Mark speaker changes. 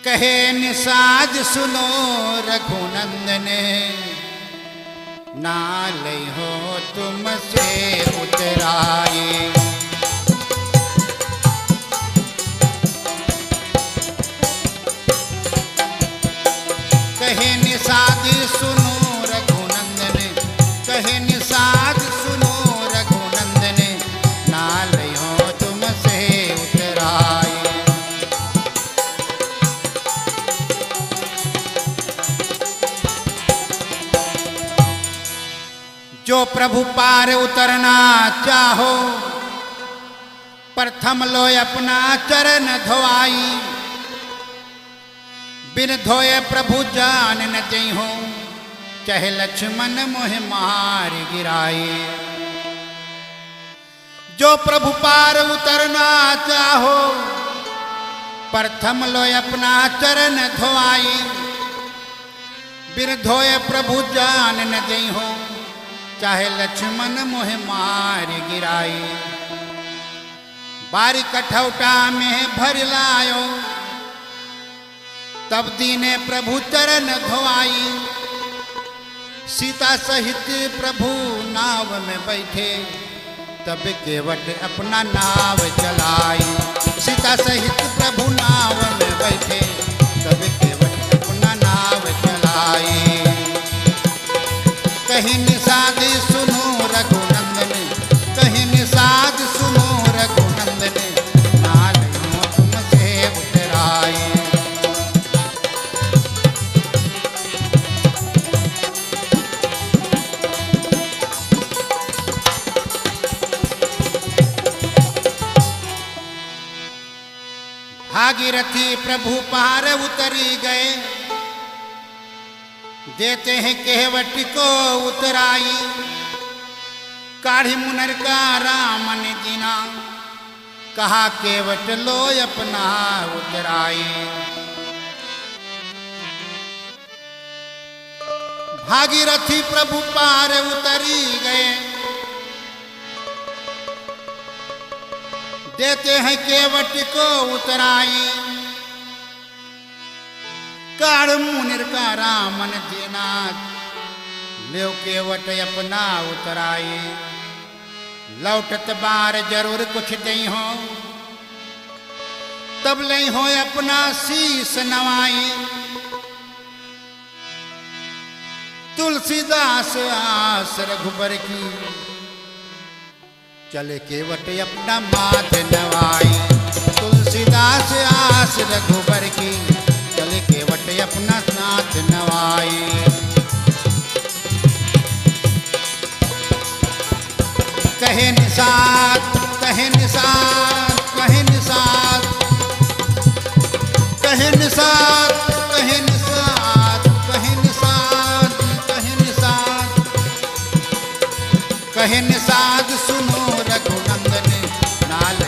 Speaker 1: कहे निषाद सुनो रघुनंदन, नाल हो तुमसे उतराए। कहे निषाद सुनो रघुनंदन, कहे निषाद सुनो रघुनंदन, नाल हो तुमसे उतराए। जो प्रभु पार उतरना चाहो, प्रथम लो अपना चरण धोआई। बिन धोए प्रभु जान न जइहो, चाहे लक्ष्मण मोह मार गिराए। जो प्रभु पार उतरना चाहो, प्रथम लो अपना चरण धोआई। बिन धोए प्रभु जान न जइहो, चाहे लक्ष्मण मोह मार गिराए। बारी कठौटा में भर लायो, तब दीने प्रभु चरण धोआई। सीता सहित प्रभु नाव में बैठे, तब केवट अपना नाव चलाई। सीता सहित प्रभु नाव में बैठे, तब केवट अपना नाव चलाई। कहीं निषाद सुनो रघुनंदन, कहीं निषाद सुनो रघुनंदन, नाल हो तुमसे उतराए। भागीरथी प्रभु पार उतरी गए, देते हैं केवट को उतराई। काढ़ी मुनर का राम ने दीना, कहा केवट लो अपना उतराई। भागीरथी प्रभु पार उतरी गए, देते हैं केवट को उतराई। काढ़ मुनिर का रामन देना, ले केवट अपना उतराई। लौटत बार जरूर कुछ दई हो, तब लई हो अपना शीस नवाई। तुलसीदास आस रघुबर की, चले केवट अपना माथ नवाई। तुलसीदास आस रघुबर की, चले केवट अपना नाथ नवाई। कहे निषाद, कहे निषाद, कहे निषाद, कहे निषाद, कहे निषाद, कहे निषाद, कहे निषाद, कहे निषाद सुनो रघुनंदन, नाल